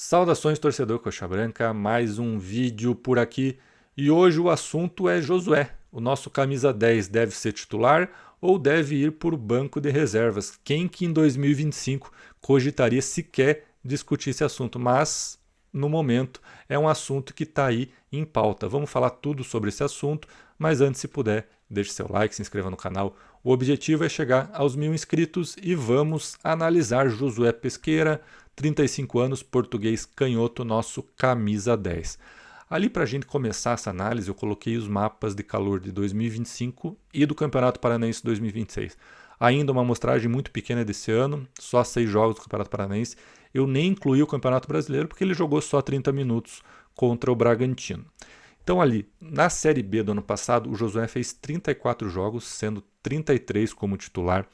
Saudações, torcedor Coxa Branca, mais um vídeo por aqui e hoje o assunto é Josué. O nosso camisa 10 deve ser titular ou deve ir para o banco de reservas? Quem que em 2025 cogitaria sequer discutir esse assunto? Mas, no momento, é um assunto que está aí em pauta. Vamos falar tudo sobre esse assunto, mas antes, se puder, deixe seu like, se inscreva no canal. O objetivo é chegar aos 1000 inscritos e vamos analisar Josué Pesqueira, 35 anos, português canhoto, nosso camisa 10. Ali para a gente começar essa análise, eu coloquei os mapas de calor de 2025 e do Campeonato Paranaense 2026. Ainda uma amostragem muito pequena desse ano, só 6 jogos do Campeonato Paranaense. Eu nem incluí o Campeonato Brasileiro porque ele jogou só 30 minutos contra o Bragantino. Então ali, na Série B do ano passado, o Josué fez 34 jogos, sendo 33 como titular.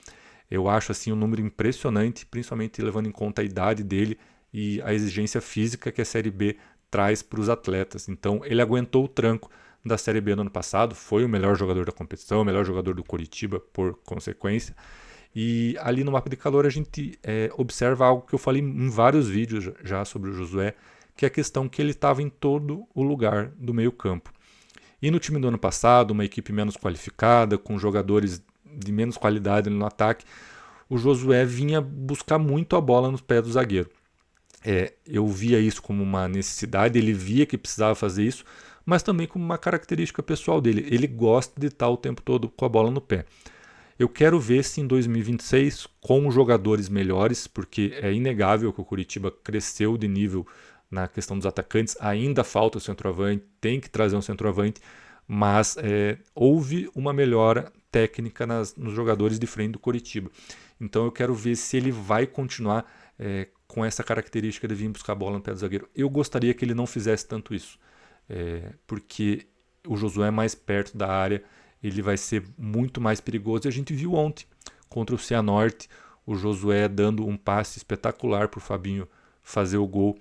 Eu acho assim um número impressionante, principalmente levando em conta a idade dele e a exigência física que a Série B traz para os atletas. Então ele aguentou o tranco da Série B no ano passado, foi o melhor jogador da competição, o melhor jogador do Coritiba por consequência. E ali no mapa de calor a gente observa algo que eu falei em vários vídeos já sobre o Josué, que é a questão que ele estava em todo o lugar do meio campo. E no time do ano passado, uma equipe menos qualificada, com jogadores de menos qualidade no ataque, o Josué vinha buscar muito a bola nos pés do zagueiro. Eu via isso como uma necessidade, ele via que precisava fazer isso, mas também como uma característica pessoal dele. Ele gosta de estar o tempo todo com a bola no pé. Eu quero ver se em 2026, com jogadores melhores, porque é inegável que o Coritiba cresceu de nível na questão dos atacantes, ainda falta o centroavante, tem que trazer um centroavante, mas houve uma melhora técnica nos jogadores de frente do Coritiba. Então eu quero ver se ele vai continuar com essa característica de vir buscar a bola no pé do zagueiro. Eu gostaria que ele não fizesse tanto isso, porque o Josué é mais perto da área, ele vai ser muito mais perigoso. E a gente viu ontem, contra o Cianorte, o Josué dando um passe espetacular para o Fabinho fazer o gol.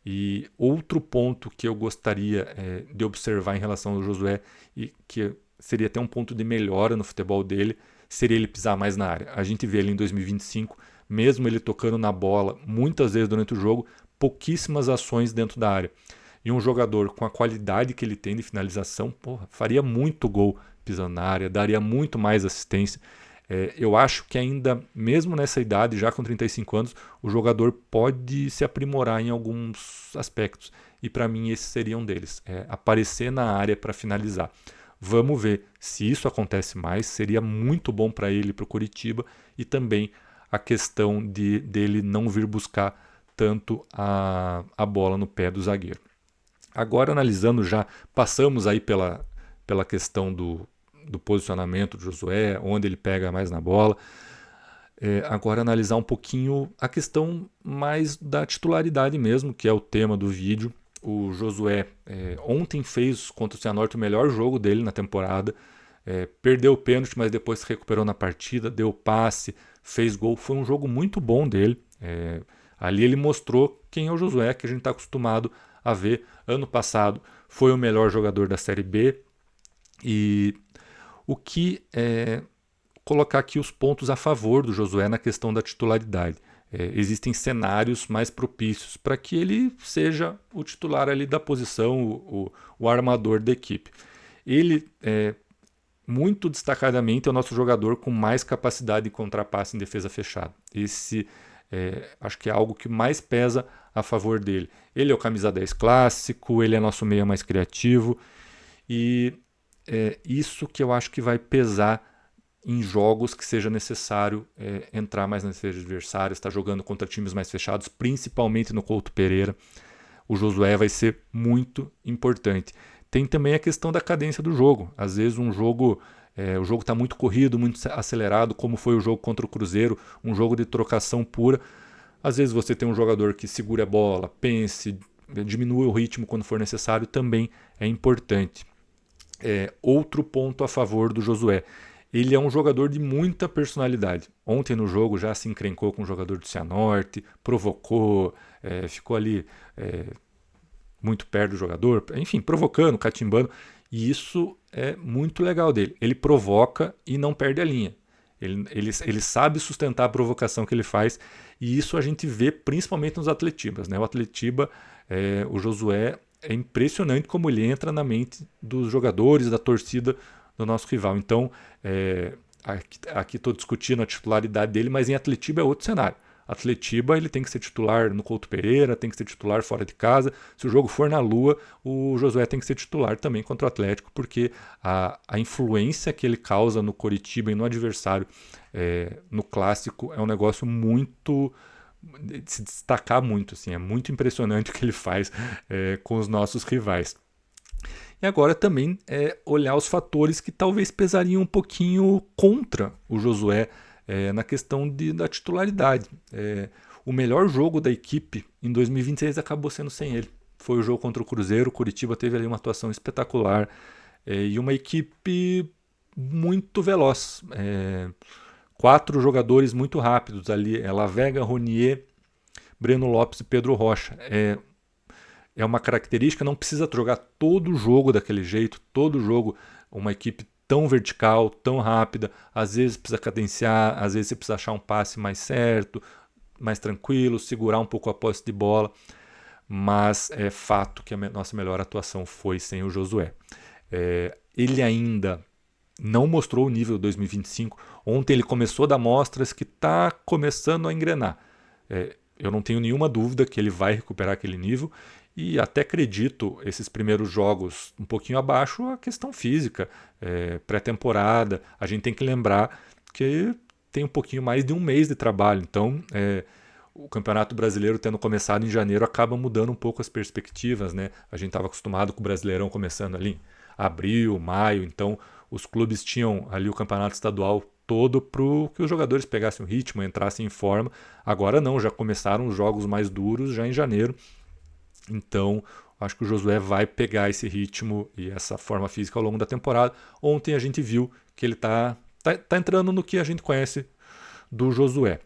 E outro ponto que eu gostaria de observar em relação ao Josué, e que seria até um ponto de melhora no futebol dele, seria ele pisar mais na área. A gente vê ele em 2025, mesmo ele tocando na bola muitas vezes durante o jogo, pouquíssimas ações dentro da área. E um jogador com a qualidade que ele tem de finalização, faria muito gol pisando na área, daria muito mais assistência. Eu acho que ainda, mesmo nessa idade, já com 35 anos, o jogador pode se aprimorar em alguns aspectos. E para mim esse seria um deles, aparecer na área para finalizar. Vamos ver se isso acontece mais, seria muito bom para ele, para o Coritiba, e também a questão dele não vir buscar tanto a bola no pé do zagueiro. Agora analisando já, passamos aí pela questão do posicionamento do Josué, onde ele pega mais na bola. Agora analisar um pouquinho a questão mais da titularidade mesmo, que é o tema do vídeo. O Josué ontem fez contra o Cianorte o melhor jogo dele na temporada. Perdeu o pênalti, mas depois se recuperou na partida, deu passe, fez gol. Foi um jogo muito bom dele. Ali ele mostrou quem é o Josué, que a gente está acostumado a ver. Ano passado foi o melhor jogador da Série B. E o que colocar aqui os pontos a favor do Josué na questão da titularidade. Existem cenários mais propícios para que ele seja o titular ali da posição, o armador da equipe. Ele, muito destacadamente, é o nosso jogador com mais capacidade de contrapasse em defesa fechada. Esse acho que é algo que mais pesa a favor dele. Ele é o camisa 10 clássico, ele é nosso meia mais criativo e isso que eu acho que vai pesar em jogos que seja necessário entrar mais na defesa adversária, estar jogando contra times mais fechados, principalmente no Couto Pereira. O Josué vai ser muito importante. Tem também a questão da cadência do jogo. Às vezes o jogo está muito corrido, muito acelerado, como foi o jogo contra o Cruzeiro, um jogo de trocação pura. Às vezes você tem um jogador que segura a bola, pense, diminui o ritmo quando for necessário, também é importante. Outro ponto a favor do Josué. Ele é um jogador de muita personalidade. Ontem no jogo já se encrencou com o jogador do Cianorte, provocou, ficou ali muito perto do jogador, enfim, provocando, catimbando. E isso é muito legal dele. Ele provoca e não perde a linha. Ele sabe sustentar a provocação que ele faz E isso a gente vê principalmente nos Atletibas, né? O Atletiba, o Josué, é impressionante como ele entra na mente dos jogadores, da torcida do nosso rival. Então, aqui estou discutindo a titularidade dele, mas em Atletiba é outro cenário. Atletiba ele tem que ser titular no Couto Pereira, tem que ser titular fora de casa. Se o jogo for na Lua, o Josué tem que ser titular também contra o Atlético, porque a influência que ele causa no Coritiba e no adversário no Clássico é um negócio muito... de se destacar muito, assim, é muito impressionante o que ele faz com os nossos rivais. E agora também olhar os fatores que talvez pesariam um pouquinho contra o Josué na questão da titularidade. O melhor jogo da equipe em 2026 acabou sendo sem ele. Foi o jogo contra o Cruzeiro. O Coritiba teve ali uma atuação espetacular e uma equipe muito veloz. 4 jogadores muito rápidos ali, Lavega, Ronier, Breno Lopes e Pedro Rocha. É uma característica, não precisa jogar todo o jogo daquele jeito, todo o jogo, uma equipe tão vertical, tão rápida, às vezes precisa cadenciar, às vezes você precisa achar um passe mais certo, mais tranquilo, segurar um pouco a posse de bola, mas é fato que a nossa melhor atuação foi sem o Josué. Ele ainda não mostrou o nível 2025. Ontem ele começou a dar mostras que está começando a engrenar. Eu não tenho nenhuma dúvida que ele vai recuperar aquele nível e até acredito esses primeiros jogos um pouquinho abaixo a questão física, pré-temporada. A gente tem que lembrar que tem um pouquinho mais de um mês de trabalho, então o Campeonato Brasileiro tendo começado em janeiro acaba mudando um pouco as perspectivas, né? A gente estava acostumado com o Brasileirão começando ali em abril, maio, então os clubes tinham ali o campeonato estadual todo para que os jogadores pegassem o ritmo, entrassem em forma. Agora não, já começaram os jogos mais duros já em janeiro. Então, acho que o Josué vai pegar esse ritmo e essa forma física ao longo da temporada. Ontem a gente viu que ele está entrando no que a gente conhece do Josué.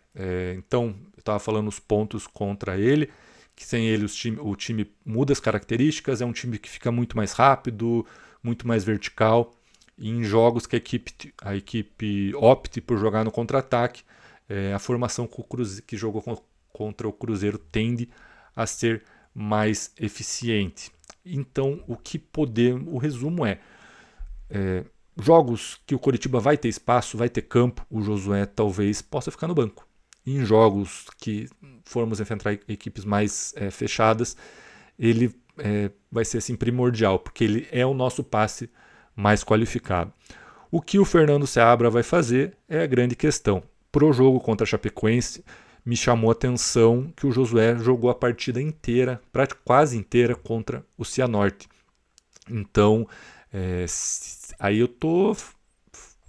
Então, eu estava falando os pontos contra ele, que sem ele o time muda as características, é um time que fica muito mais rápido, muito mais vertical. E em jogos que a equipe opte por jogar no contra-ataque, a formação que jogou contra o Cruzeiro tende a ser mais eficiente. Então, o resumo jogos que o Coritiba vai ter espaço, vai ter campo, o Josué talvez possa ficar no banco. E em jogos que formos enfrentar equipes mais fechadas, ele vai ser assim, primordial, porque ele é o nosso passe mais qualificado. O que o Fernando Seabra vai fazer é a grande questão. Pro jogo contra a Chapecoense, me chamou a atenção que o Josué jogou a partida inteira, quase inteira, contra o Cianorte. Então, aí eu estou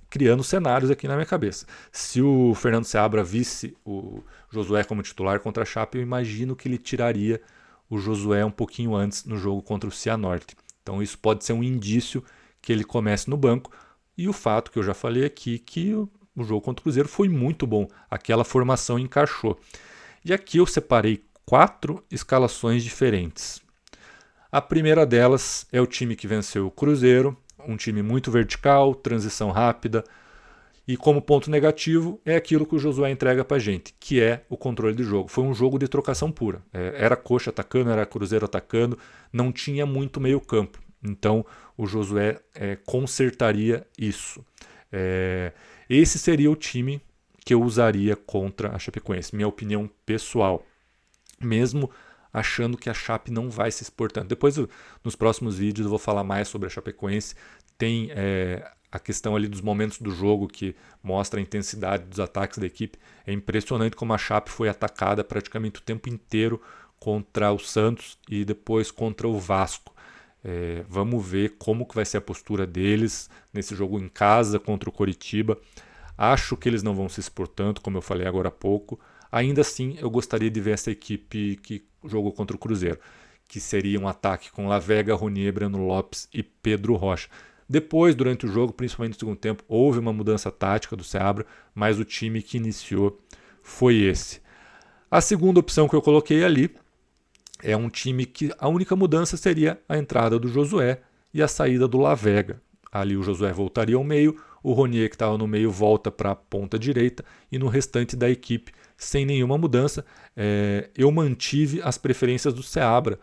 criando cenários aqui na minha cabeça. Se o Fernando Seabra visse o Josué como titular contra a Chape, eu imagino que ele tiraria o Josué um pouquinho antes no jogo contra o Cianorte. Então isso pode ser um indício que ele comece no banco. E o fato que eu já falei aqui, que o jogo contra o Cruzeiro foi muito bom. Aquela formação encaixou. E aqui eu separei 4 escalações diferentes. A primeira delas é o time que venceu o Cruzeiro, um time muito vertical, transição rápida. E como ponto negativo é aquilo que o Josué entrega pra gente, que é o controle do jogo. Foi um jogo de trocação pura. Era Coxa atacando, era Cruzeiro atacando, não tinha muito meio campo. Então o Josué consertaria isso. Esse seria o time que eu usaria contra a Chapecoense, minha opinião pessoal. Mesmo achando que a Chape não vai se expor tanto. Depois, nos próximos vídeos, eu vou falar mais sobre a Chapecoense. Tem a questão ali dos momentos do jogo que mostra a intensidade dos ataques da equipe. É impressionante como a Chape foi atacada praticamente o tempo inteiro contra o Santos e depois contra o Vasco. Vamos ver como que vai ser a postura deles nesse jogo em casa contra o Coritiba. Acho que eles não vão se expor tanto, como eu falei agora há pouco. Ainda assim, eu gostaria de ver essa equipe que jogou contra o Cruzeiro, que seria um ataque com Lavega, Ronier, Breno Lopes e Pedro Rocha. Depois, durante o jogo, principalmente no segundo tempo, houve uma mudança tática do Seabra, mas o time que iniciou foi esse. A segunda opção que eu coloquei ali é um time que a única mudança seria a entrada do Josué e a saída do Lavega. Ali o Josué voltaria ao meio, o Ronier que estava no meio volta para a ponta direita e no restante da equipe sem nenhuma mudança. Eu mantive as preferências do Seabra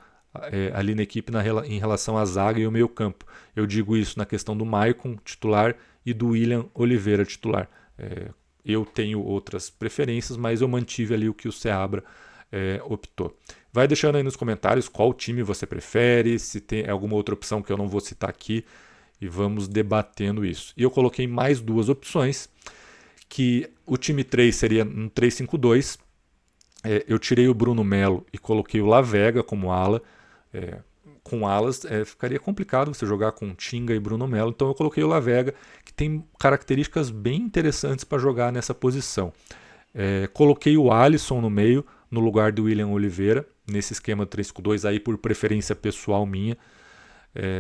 ali na equipe em relação à zaga e ao meio campo. Eu digo isso na questão do Maicon titular e do William Oliveira titular. Eu tenho outras preferências, mas eu mantive ali o que o Seabra optou. Vai deixando aí nos comentários qual time você prefere, se tem alguma outra opção que eu não vou citar aqui, e vamos debatendo isso. E eu coloquei mais duas opções, que o time 3 seria um 3-5-2. Eu tirei o Bruno Melo e coloquei o Lavega como ala. Com alas ficaria complicado você jogar com Tinga e Bruno Melo, então eu coloquei o Lavega, que tem características bem interessantes para jogar nessa posição. Coloquei o Alisson no meio, no lugar do William Oliveira, nesse esquema 3-5-2 aí por preferência pessoal minha.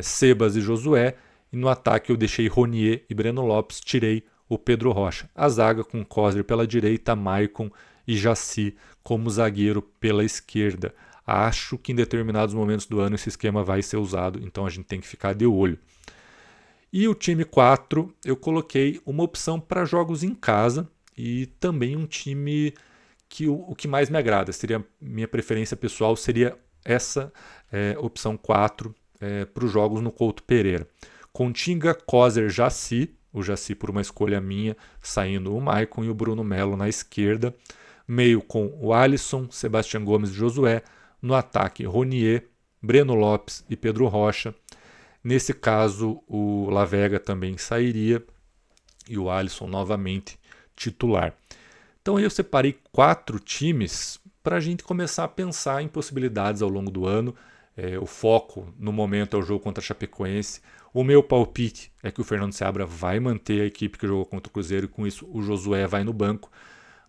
Sebas e Josué, e no ataque eu deixei Ronier e Breno Lopes, tirei o Pedro Rocha. A zaga com Cosner pela direita, Maicon e Jaci como zagueiro pela esquerda. Acho que em determinados momentos do ano esse esquema vai ser usado, então a gente tem que ficar de olho. E o time 4, eu coloquei uma opção para jogos em casa e também um time que o que mais me agrada, seria minha preferência pessoal, seria essa opção 4 para os jogos no Couto Pereira. Com Tinga, Coser, Jaci, o Jaci por uma escolha minha, saindo o Maicon e o Bruno Melo na esquerda. Meio com o Alisson, Sebastião Gomes e Josué. No ataque, Ronier, Breno Lopes e Pedro Rocha. Nesse caso, o Lavega também sairia e o Alisson novamente titular. Então eu separei 4 times para a gente começar a pensar em possibilidades ao longo do ano. O foco no momento é o jogo contra a Chapecoense. O meu palpite é que o Fernando Seabra vai manter a equipe que jogou contra o Cruzeiro e com isso o Josué vai no banco.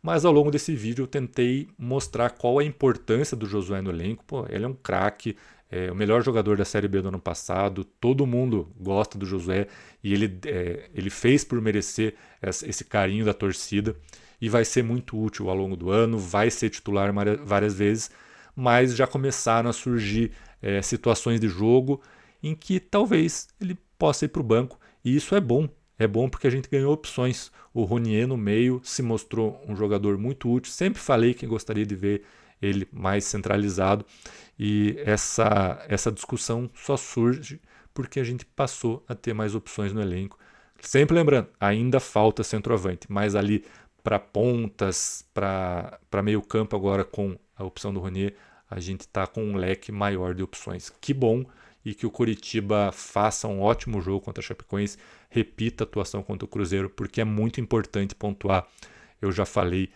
Mas ao longo desse vídeo eu tentei mostrar qual é a importância do Josué no elenco. Ele é um craque, o melhor jogador da Série B do ano passado, todo mundo gosta do Josué e ele fez por merecer esse carinho da torcida e vai ser muito útil ao longo do ano, vai ser titular várias vezes, mas já começaram a surgir situações de jogo em que talvez ele possa ir para o banco e isso é bom. É bom porque a gente ganhou opções. O Ronier no meio se mostrou um jogador muito útil. Sempre falei que gostaria de ver ele mais centralizado. E essa discussão só surge porque a gente passou a ter mais opções no elenco. Sempre lembrando, ainda falta centroavante, mas ali para pontas, para meio campo agora com a opção do Ronier, a gente está com um leque maior de opções. Que bom! E que o Coritiba faça um ótimo jogo contra a Chapecoense, repita a atuação contra o Cruzeiro, porque é muito importante pontuar. Eu já falei,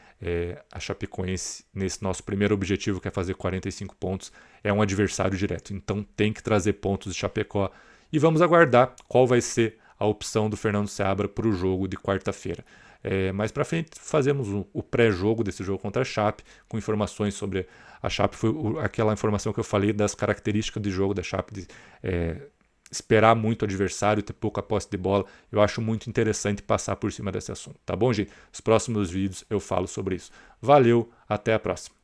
a Chapecoense, nesse nosso primeiro objetivo, que é fazer 45 pontos, é um adversário direto. Então tem que trazer pontos de Chapecó. E vamos aguardar qual vai ser a opção do Fernando Seabra para o jogo de quarta-feira. Mais para frente fazemos o pré-jogo desse jogo contra a Chape, com informações sobre a Chape. Foi aquela informação que eu falei das características de jogo da Chape, de esperar muito o adversário, ter pouca posse de bola. Eu acho muito interessante passar por cima desse assunto. Tá bom, gente? Nos próximos vídeos eu falo sobre isso. Valeu, até a próxima.